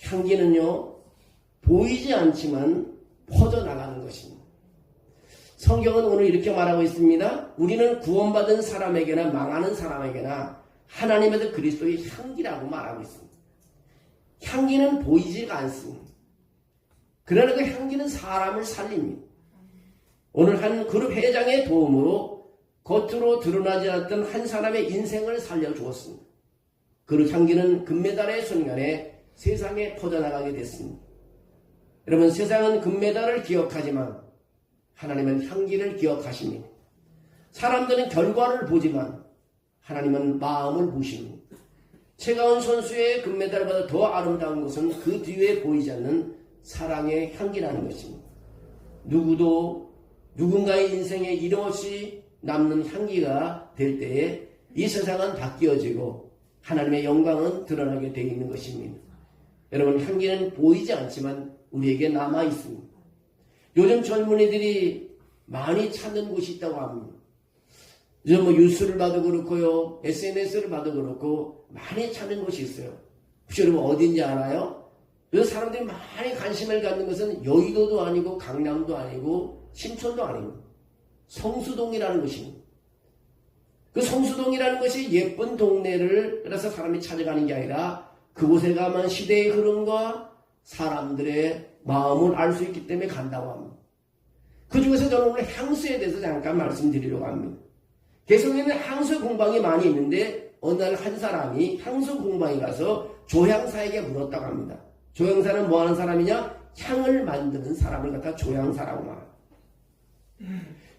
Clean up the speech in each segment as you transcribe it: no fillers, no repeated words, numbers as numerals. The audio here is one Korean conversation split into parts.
향기는요, 보이지 않지만 퍼져나가는 것입니다. 성경은 오늘 이렇게 말하고 있습니다. 우리는 구원받은 사람에게나 망하는 사람에게나 하나님의 그리스도의 향기라고 말하고 있습니다. 향기는 보이지가 않습니다. 그러나 그 향기는 사람을 살립니다. 오늘 한 그룹 회장의 도움으로 겉으로 드러나지 않았던 한 사람의 인생을 살려주었습니다. 그 향기는 금메달의 순간에 세상에 퍼져나가게 됐습니다. 여러분, 세상은 금메달을 기억하지만 하나님은 향기를 기억하십니다. 사람들은 결과를 보지만 하나님은 마음을 보십니다. 최가은 선수의 금메달보다 더 아름다운 것은 그 뒤에 보이지 않는 사랑의 향기라는 것입니다. 누구도 누군가의 인생에 이름없이 남는 향기가 될 때에 이 세상은 바뀌어지고 하나님의 영광은 드러나게 되어 있는 것입니다. 여러분, 향기는 보이지 않지만 우리에게 남아 있습니다. 요즘 젊은이들이 많이 찾는 곳이 있다고 합니다. 요즘 뉴스를 봐도 그렇고요, SNS를 봐도 그렇고 많이 찾는 곳이 있어요. 혹시 여러분 어딘지 알아요? 요즘 사람들이 많이 관심을 갖는 것은 여의도도 아니고 강남도 아니고 신촌도 아니고 성수동이라는 것입니다. 그 성수동이라는 것이 예쁜 동네를 그래서 사람이 찾아가는 게 아니라 그곳에 가면 시대의 흐름과 사람들의 마음을 알 수 있기 때문에 간다고 합니다. 그 중에서 저는 오늘 향수에 대해서 잠깐 말씀드리려고 합니다. 개성에는 향수 공방이 많이 있는데 어느 날 한 사람이 향수 공방에 가서 조향사에게 물었다고 합니다. 조향사는 뭐 하는 사람이냐? 향을 만드는 사람을 갖다 조향사라고 말합니다.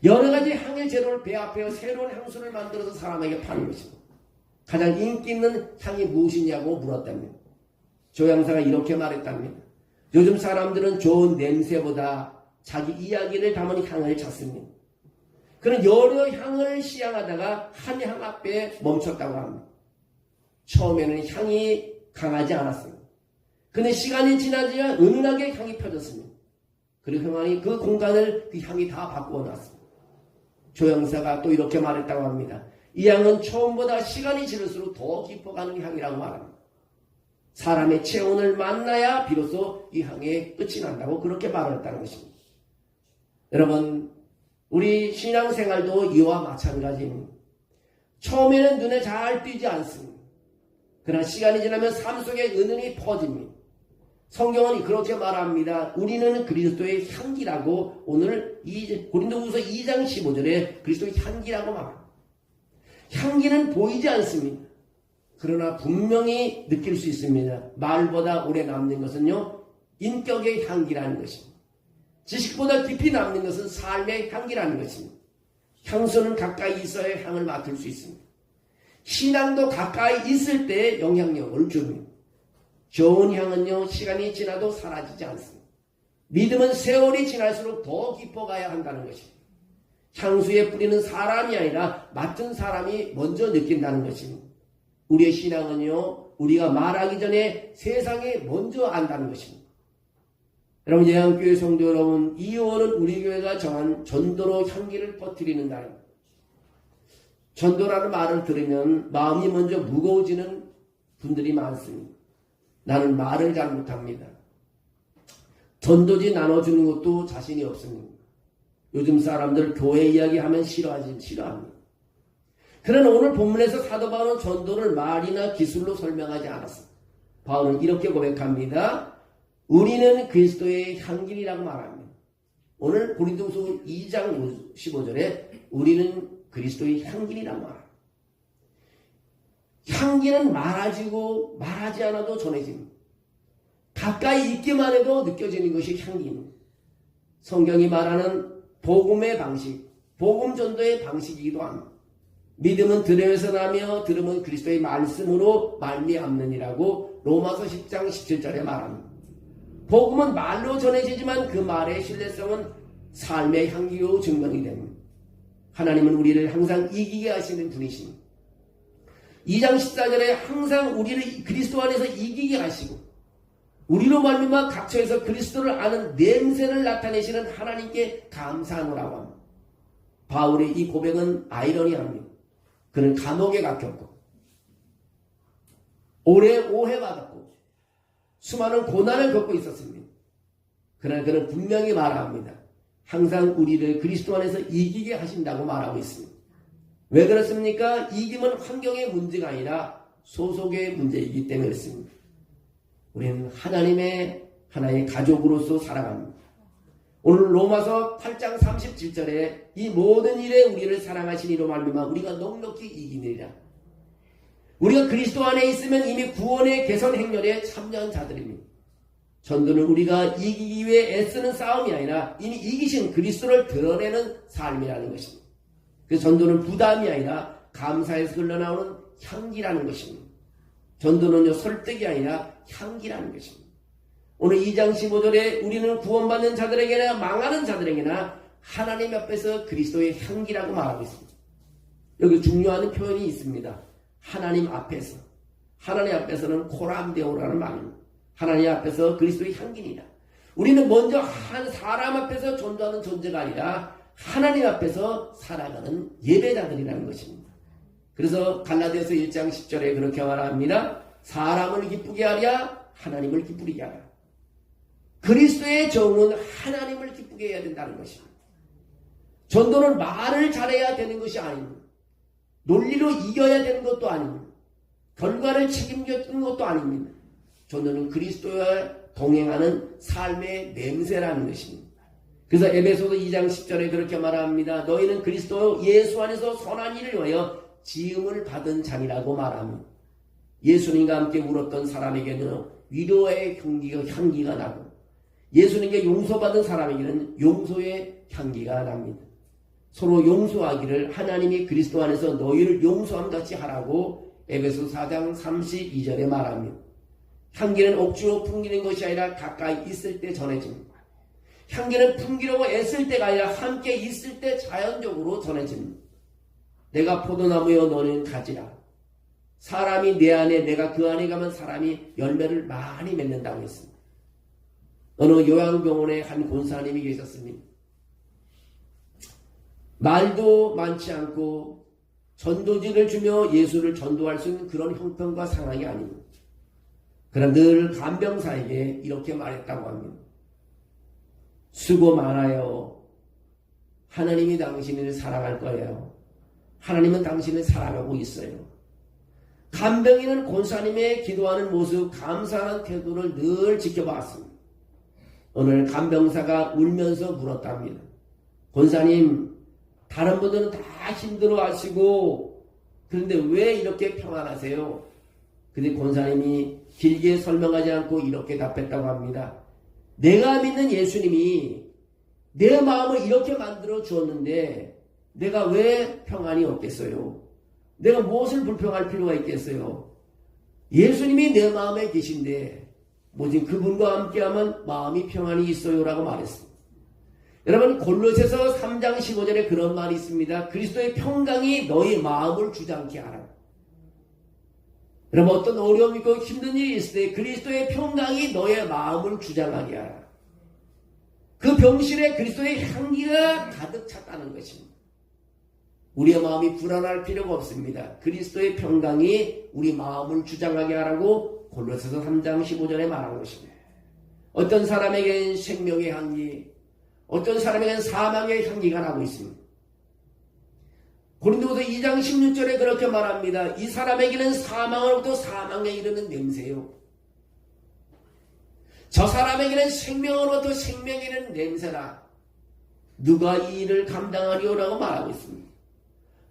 여러 가지 향의 재료를 배합하여 새로운 향수를 만들어서 사람에게 파는 것입니다. 가장 인기 있는 향이 무엇이냐고 물었답니다. 조향사가 이렇게 말했답니다. 요즘 사람들은 좋은 냄새보다 자기 이야기를 담은 향을 찾습니다. 그는 여러 향을 시향하다가 한 향 앞에 멈췄다고 합니다. 처음에는 향이 강하지 않았습니다. 근데 시간이 지나자 은은하게 향이 펴졌습니다. 그리고 그만이 그 공간을 그 향이 다 바꾸어 놨습니다. 조향사가 또 이렇게 말했다고 합니다. 이 향은 처음보다 시간이 지날수록 더 깊어가는 향이라고 말합니다. 사람의 체온을 만나야 비로소 이 향의 끝이 난다고 그렇게 말했다는 것입니다. 여러분, 우리 신앙생활도 이와 마찬가지입니다. 처음에는 눈에 잘 띄지 않습니다. 그러나 시간이 지나면 삶 속에 은은히 퍼집니다. 성경은 그렇게 말합니다. 우리는 그리스도의 향기라고 오늘 고린도후서 2장 15절에 그리스도의 향기라고 말합니다. 향기는 보이지 않습니다. 그러나 분명히 느낄 수 있습니다. 말보다 오래 남는 것은요, 인격의 향기라는 것입니다. 지식보다 깊이 남는 것은 삶의 향기라는 것입니다. 향수는 가까이 있어야 향을 맡을 수 있습니다. 신앙도 가까이 있을 때 영향력을 줍니다. 좋은 향은요, 시간이 지나도 사라지지 않습니다. 믿음은 세월이 지날수록 더 깊어가야 한다는 것입니다. 향수에 뿌리는 사람이 아니라 맡은 사람이 먼저 느낀다는 것입니다. 우리의 신앙은요, 우리가 말하기 전에 세상에 먼저 안다는 것입니다. 여러분, 예양교회 성도 여러분, 2월은 우리 교회가 정한 전도로 향기를 퍼뜨리는 날입니다. 전도라는 말을 들으면 마음이 먼저 무거워지는 분들이 많습니다. 나는 말을 잘 못합니다. 전도지 나눠주는 것도 자신이 없습니다. 요즘 사람들 교회 이야기하면 싫어합니다. 그러나 오늘 본문에서 사도 바울은 전도를 말이나 기술로 설명하지 않았습니다. 바울은 이렇게 고백합니다. 우리는 그리스도의 향기라고 말합니다. 오늘 고린도후서 2장 15절에 우리는 그리스도의 향기라고 말합니다. 향기는 말하지고 말하지 않아도 전해집니다. 가까이 있기만 해도 느껴지는 것이 향기입니다. 성경이 말하는 복음의 방식, 복음 전도의 방식이기도 합니다. 믿음은 들음에서 나며 들음은 그리스도의 말씀으로 말미암느니라고 로마서 10장 17절에 말합니다. 복음은 말로 전해지지만 그 말의 신뢰성은 삶의 향기로 증명이 됩니다. 하나님은 우리를 항상 이기게 하시는 분이십니다. 2장 14절에 항상 우리를 그리스도 안에서 이기게 하시고 우리로 말미암아 각처에서 그리스도를 아는 냄새를 나타내시는 하나님께 감사하노라고 합니다. 바울의 이 고백은 아이러니합니다. 그는 감옥에 갇혔고 오래 오해받았고 수많은 고난을 겪고 있었습니다. 그러나 그는 분명히 말합니다. 항상 우리를 그리스도 안에서 이기게 하신다고 말하고 있습니다. 왜 그렇습니까? 이김은 환경의 문제가 아니라 소속의 문제이기 때문에 그렇습니다. 우리는 하나의 가족으로서 살아갑니다. 오늘 로마서 8장 37절에 이 모든 일에 우리를 사랑하시니로 말미암아 우리가 넉넉히 이기느니라. 우리가 그리스도 안에 있으면 이미 구원의 개선 행렬에 참여한 자들입니다. 전도는 우리가 이기기 위해 애쓰는 싸움이 아니라 이미 이기신 그리스도를 드러내는 삶이라는 것입니다. 그래서 전도는 부담이 아니라 감사에서 흘러나오는 향기라는 것입니다. 전도는요, 설득이 아니라 향기라는 것입니다. 오늘 2장 15절에 우리는 구원받는 자들에게나 망하는 자들에게나 하나님 앞에서 그리스도의 향기라고 말하고 있습니다. 여기 중요한 표현이 있습니다. 하나님 앞에서. 하나님 앞에서는 코람데오라는 말입니다. 하나님 앞에서 그리스도의 향기니라. 우리는 먼저 한 사람 앞에서 존재하는 존재가 아니라 하나님 앞에서 살아가는 예배자들이라는 것입니다. 그래서 갈라디아서 1장 10절에 그렇게 말합니다. 사람을 기쁘게 하랴 하나님을 기쁘게 하라. 그리스도의 종은 하나님을 기쁘게 해야 된다는 것입니다. 전도는 말을 잘해야 되는 것이 아닙니다. 논리로 이겨야 되는 것도 아닙니다. 결과를 책임져주는 것도 아닙니다. 전도는 그리스도와 동행하는 삶의 냄새라는 것입니다. 그래서 에베소서 2장 10절에 그렇게 말합니다. 너희는 그리스도 예수 안에서 선한 일을 위하여 지음을 받은 자니라고 말합니다. 예수님과 함께 울었던 사람에게는 위로의 향기가 나고 예수님께 용서받은 사람에게는 용서의 향기가 납니다. 서로 용서하기를 하나님이 그리스도 안에서 너희를 용서함 같이 하라고 에베소 4장 32절에 말합니다. 향기는 억지로 풍기는 것이 아니라 가까이 있을 때 전해집니다. 향기는 풍기려고 애쓸 때가 아니라 함께 있을 때 자연적으로 전해집니다. 내가 포도나무여 너는 가지라. 사람이 내 안에 내가 그 안에 가면 사람이 열매를 많이 맺는다고 했습니다. 어느 요양병원에 한 권사님이 계셨습니다. 말도 많지 않고 전도지를 주며 예수를 전도할 수 있는 그런 형편과 상황이 아닙니다. 그러나 늘 간병사에게 이렇게 말했다고 합니다. 수고 많아요. 하나님이 당신을 사랑할 거예요. 하나님은 당신을 사랑하고 있어요. 간병인은 권사님의 기도하는 모습, 감사하는 태도를 늘 지켜봤습니다. 오늘 간병사가 울면서 물었답니다. 권사님, 다른 분들은 다 힘들어 하시고 그런데 왜 이렇게 평안하세요? 근데 권사님이 길게 설명하지 않고 이렇게 답했다고 합니다. 내가 믿는 예수님이 내 마음을 이렇게 만들어 주었는데 내가 왜 평안이 없겠어요? 내가 무엇을 불평할 필요가 있겠어요? 예수님이 내 마음에 계신데 오직 그분과 함께하면 마음이 평안이 있어요 라고 말했습니다. 여러분 골로새서 3장 15절에 그런 말이 있습니다. 그리스도의 평강이 너희 마음을 주장케 하라. 여러분 어떤 어려움이 있고 힘든 일이 있을 때 그리스도의 평강이 너의 마음을 주장하게 하라. 그 병실에 그리스도의 향기가 가득 찼다는 것입니다. 우리의 마음이 불안할 필요가 없습니다. 그리스도의 평강이 우리 마음을 주장하게 하라고 골로새서 3장 15절에 말한 것입니다. 어떤 사람에게는 생명의 향기, 어떤 사람에게는 사망의 향기가 나고 있습니다. 고린도후서 2장 16절에 그렇게 말합니다. 이 사람에게는 사망으로부터 사망에 이르는 냄새요. 저 사람에게는 생명으로부터 생명에 이르는 냄새라. 누가 이 일을 감당하리오라고 말하고 있습니다.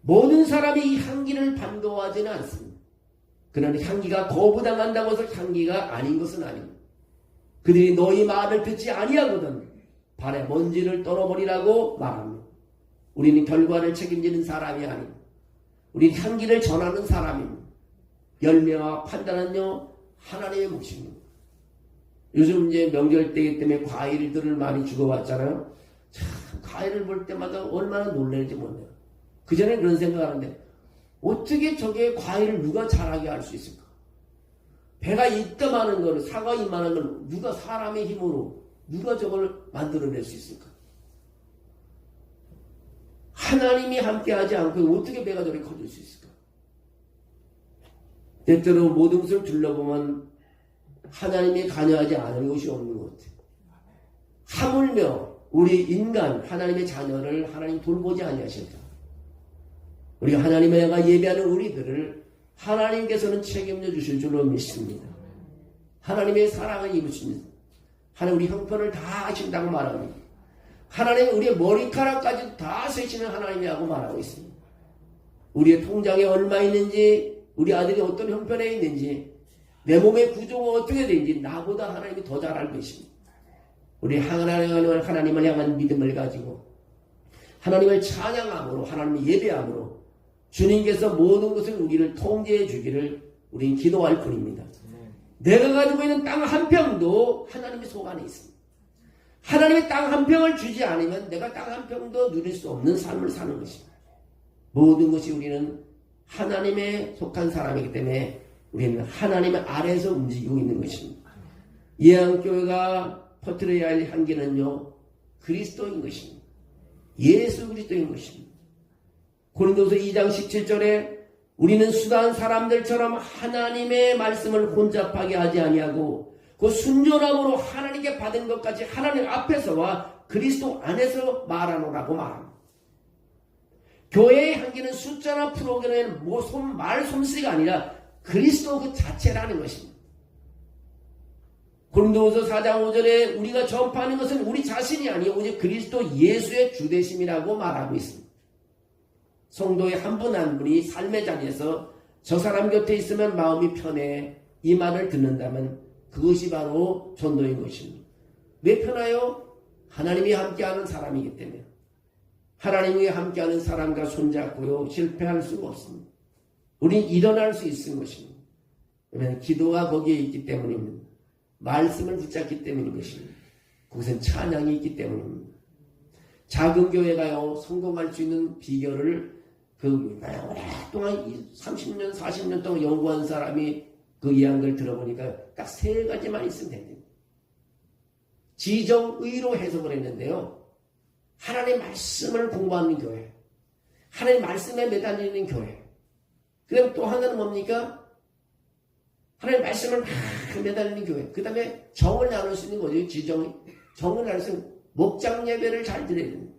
모든 사람이 이 향기를 반가워하지는 않습니다. 그러나 향기가 거부당한다고 해서 향기가 아닌 것은 아닙니다. 그들이 너희 말을 듣지 아니하거든 발에 먼지를 떨어버리라고 말합니다. 우리는 결과를 책임지는 사람이 아닙니다. 우리는 향기를 전하는 사람입니다. 열매와 판단은요 하나님의 몫입니다. 요즘 이제 명절 때이기 때문에 과일들을 많이 주고받잖아요. 참 과일을 볼 때마다 얼마나 놀라는지 몰라요. 그전에 그런 생각을 하는데 어떻게 저게 과일을 누가 자라게 할 수 있을까? 배가 이따만한 거를 사과 이만한 걸 누가 사람의 힘으로 누가 저걸 만들어낼 수 있을까? 하나님이 함께하지 않고 어떻게 배가 저렇게 커질 수 있을까? 때때로 모든 것을 둘러보면 하나님이 관여하지 않을 것이 없는 것 같아요. 하물며 우리 인간 하나님의 자녀를 하나님 돌보지 아니하실까. 우리 하나님의 애가 예배하는 우리들을 하나님께서는 책임져 주실 줄로 믿습니다. 하나님의 사랑을 이루십니다. 하나님 우리 형편을 다 하신다고 말합니다. 하나님 우리의 머리카락까지 다 세시는 하나님이라고 말하고 있습니다. 우리의 통장에 얼마 있는지, 우리 아들이 어떤 형편에 있는지, 내 몸의 구조가 어떻게 되는지 나보다 하나님이 더 잘 알고 계십니다. 우리 하나님을 향한 믿음을 가지고 하나님을 찬양함으로, 하나님을 예배함으로 주님께서 모든 것을 우리를 통제해 주기를 우리는 기도할 뿐입니다. 내가 가지고 있는 땅 한 평도 하나님의 속 안에 있습니다. 하나님의 땅 한 평을 주지 않으면 내가 땅 한 평도 누릴 수 없는 삶을 사는 것입니다. 모든 것이 우리는 하나님에 속한 사람이기 때문에 우리는 하나님의 아래에서 움직이고 있는 것입니다. 예한교회가 퍼뜨려야 할 향기는요, 그리스도인 것입니다. 예수 그리스도인 것입니다. 고린도서 2장 17절에 우리는 수다한 사람들처럼 하나님의 말씀을 혼잡하게 하지 아니하고 그 순전함으로 하나님께 받은 것까지 하나님 앞에서와 그리스도 안에서 말하노라고 말합니다. 교회의 향기는 숫자나 프로그램의 말 솜씨가 아니라 그리스도 그 자체라는 것입니다. 고린도후서 4장 5절에 우리가 전파하는 것은 우리 자신이 아니요 오직 그리스도 예수의 주되심이라고 말하고 있습니다. 성도의 한 분 한 분이 삶의 자리에서 저 사람 곁에 있으면 마음이 편해 이 말을 듣는다면 그것이 바로 전도인 것입니다. 왜 편해요? 하나님이 함께하는 사람이기 때문에. 하나님이 함께하는 사람과 손잡고요 실패할 수가 없습니다. 우린 일어날 수 있는 것입니다. 왜냐하면 기도가 거기에 있기 때문입니다. 말씀을 붙잡기 때문인 것입니다. 그것은 찬양이 있기 때문입니다. 작은 교회가요 성공할 수 있는 비결을 오랫동안 30년 40년 동안 연구한 사람이 그 이야기를 들어보니까 딱 세 가지만 있으면 됩니다. 지정의로 해석을 했는데요, 하나님의 말씀을 공부하는 교회, 하나님의 말씀에 매달리는 교회, 그 다음에 또 하나는 뭡니까? 하나님의 말씀을 매달리는 교회, 그 다음에 정을 나눌 수 있는 거죠. 정을 나눌 수 있는 목장 예배를 잘 드려야 됩니다.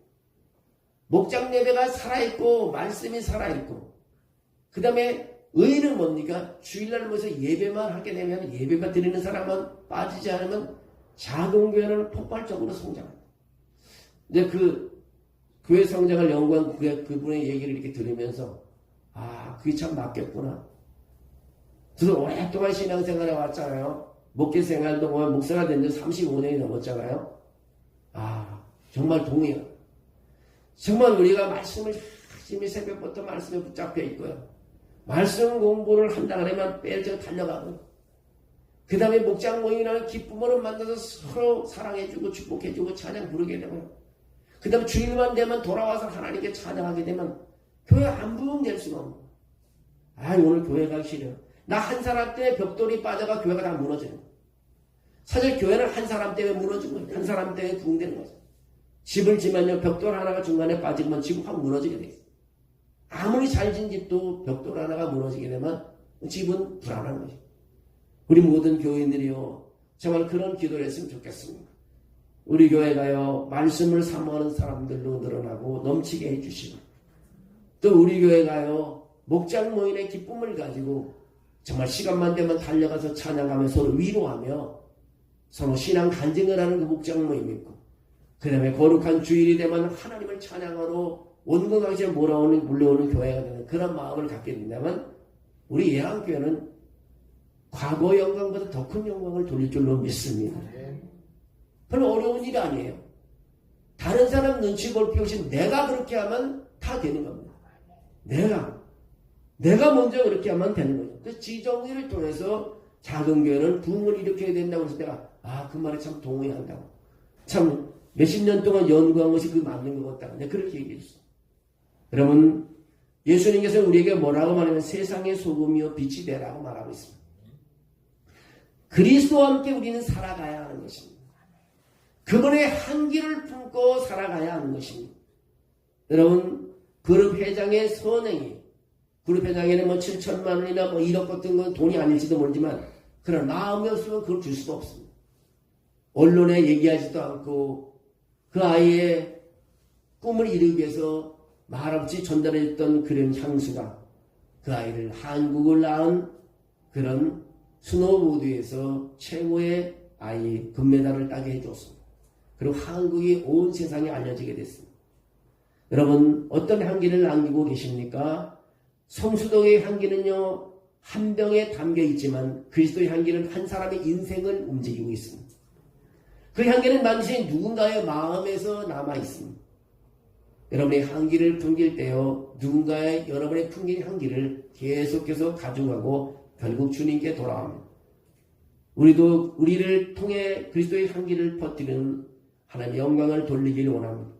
목장 예배가 살아있고 말씀이 살아있고, 그 다음에 의는 뭡니까? 주일날 모여서 예배만 하게 되면, 예배만 드리는 사람은 빠지지 않으면 작은 교회는 폭발적으로 성장합니다. 이제 그 교회 성장을 연구한 그분의 얘기를 이렇게 들으면서 그게 참 맞겠구나. 그래서 오랫동안 신앙생활에 왔잖아요. 목회생활도 보면 목사가 된 지 35년이 넘었잖아요. 정말 동의해요. 정말 우리가 말씀을 열심히 새벽부터 말씀에 붙잡혀 있고요. 말씀 공부를 한다 그러면 빼져 달려가고, 그 다음에 목장 모임이나 기쁨으로 만나서 서로 사랑해주고 축복해주고 찬양 부르게 되고요. 그 다음에 주일만 되면 돌아와서 하나님께 찬양하게 되면 교회 안 부흥될 수가 없는 거예요. 오늘 교회 가기 싫어요. 나 한 사람 때문에 벽돌이 빠져가 교회가 다 무너져요. 사실 교회는 한 사람 때문에 무너진 거예요. 한 사람 때문에 부흥되는 거죠. 집을 지면요 벽돌 하나가 중간에 빠지면 집은 확 무너지게 돼 있어요. 아무리 잘 진 집도 벽돌 하나가 무너지게 되면 집은 불안한 거죠. 우리 모든 교인들이요 정말 그런 기도를 했으면 좋겠습니다. 우리 교회가요 말씀을 사모하는 사람들로 늘어나고 넘치게 해주시고, 또 우리 교회가요 목장 모임의 기쁨을 가지고 정말 시간만 되면 달려가서 찬양하며 서로 위로하며 서로 신앙 간증을 하는 그 목장 모임이 있고, 그 다음에 거룩한 주일이 되면 하나님을 찬양하러 온건강시에 몰려오는 교회가 되는 그런 마음을 갖게 된다면 우리 예한교회는 과거 영광보다 더 큰 영광을 돌릴 줄로 믿습니다. 별로 어려운 일이 아니에요. 다른 사람 눈치 볼 필요 없이 내가 그렇게 하면 다 되는 겁니다. 내가 먼저 그렇게 하면 되는 거죠. 그래서 지정의를 통해서 작은 교회는 부흥을 일으켜야 된다고 해서 내가 그 말에 참 동의한다고. 참 몇십 년 동안 연구한 것이 그 맞는 것 같다고 내가 그렇게 얘기했어요. 여러분, 예수님께서 우리에게 뭐라고 말하면 세상의 소금이요 빛이 되라고 말하고 있습니다. 그리스도와 함께 우리는 살아가야 하는 것입니다. 그분의 향기를 품고 살아가야 하는 것입니다. 여러분, 그룹 회장의 선행이, 그룹 회장에는 7천만 원이나 1억 같은 건 돈이 아닐지도 모르지만 그러나 마음이 없으면 그걸 줄 수도 없습니다. 언론에 얘기하지도 않고 그 아이의 꿈을 이루기 위해서 말없이 전달했던 그런 향수가 그 아이를 한국을 낳은 그런 스노우보드에서 최고의 아이 금메달을 따게 해줬습니다. 그리고 한국이 온 세상에 알려지게 됐습니다. 여러분 어떤 향기를 남기고 계십니까? 성수동의 향기는요 한 병에 담겨 있지만 그리스도의 향기는 한 사람의 인생을 움직이고 있습니다. 그 향기는 반드시 누군가의 마음에서 남아 있습니다. 여러분의 향기를 풍길 때요 누군가의 여러분의 풍긴 향기를 계속해서 가져가고 결국 주님께 돌아옵니다. 우리도 우리를 통해 그리스도의 향기를 퍼뜨리는 하나님의 영광을 돌리기를 원합니다.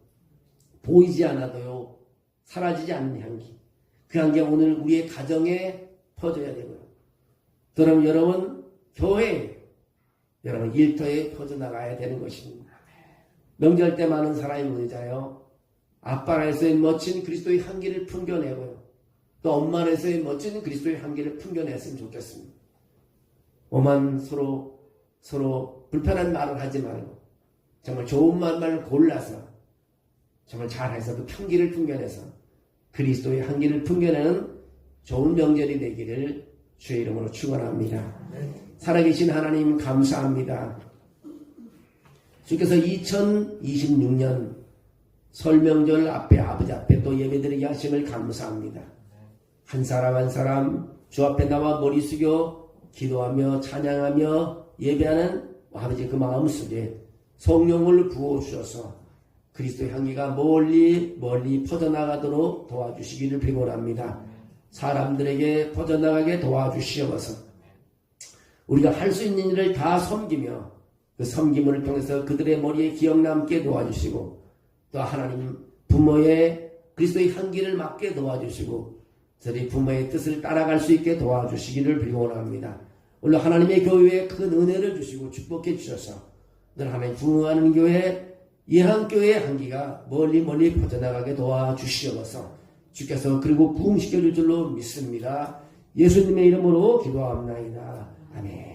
보이지 않아도요 사라지지 않는 향기, 그 향기가 오늘 우리의 가정에 퍼져야 되고요. 그럼 여러분 교회, 여러분 일터에 퍼져나가야 되는 것입니다. 명절 때 많은 사람이 모이자요 아빠라서의 멋진 그리스도의 향기를 풍겨내고요 또 엄마라서의 멋진 그리스도의 향기를 풍겨냈으면 좋겠습니다. 오만 서로 불편한 말을 하지 말고 정말 좋은 말만 골라서 정말 잘해서 그 향기를 풍겨내서 그리스도의 향기를 풍겨내는 좋은 명절이 되기를 주의 이름으로 축원합니다. 살아계신 하나님 감사합니다. 주께서 2026년 설명절 앞에 아버지 앞에 또 예배드리게 하심을 감사합니다. 한 사람 한 사람 주 앞에 나와 머리 숙여 기도하며 찬양하며 예배하는 아버지 그 마음속에 성령을 부어주셔서 그리스도의 향기가 멀리 퍼져나가도록 도와주시기를 비곤합니다. 사람들에게 퍼져나가게 도와주시옵소서. 우리가 할 수 있는 일을 다 섬기며 그 섬김을 통해서 그들의 머리에 기억 남게 도와주시고 또 하나님 부모의 그리스도의 향기를 맡게 도와주시고 저희 부모의 뜻을 따라갈 수 있게 도와주시기를 비곤합니다. 오늘 하나님의 교회에 큰 은혜를 주시고 축복해 주셔서 늘 하나님 부흥하는 교회 예한교회의 향기가 멀리 퍼져나가게 도와주시옵소서. 주께서 그리고 부흥시켜 줄 줄로 믿습니다. 예수님의 이름으로 기도합나이다. 아멘.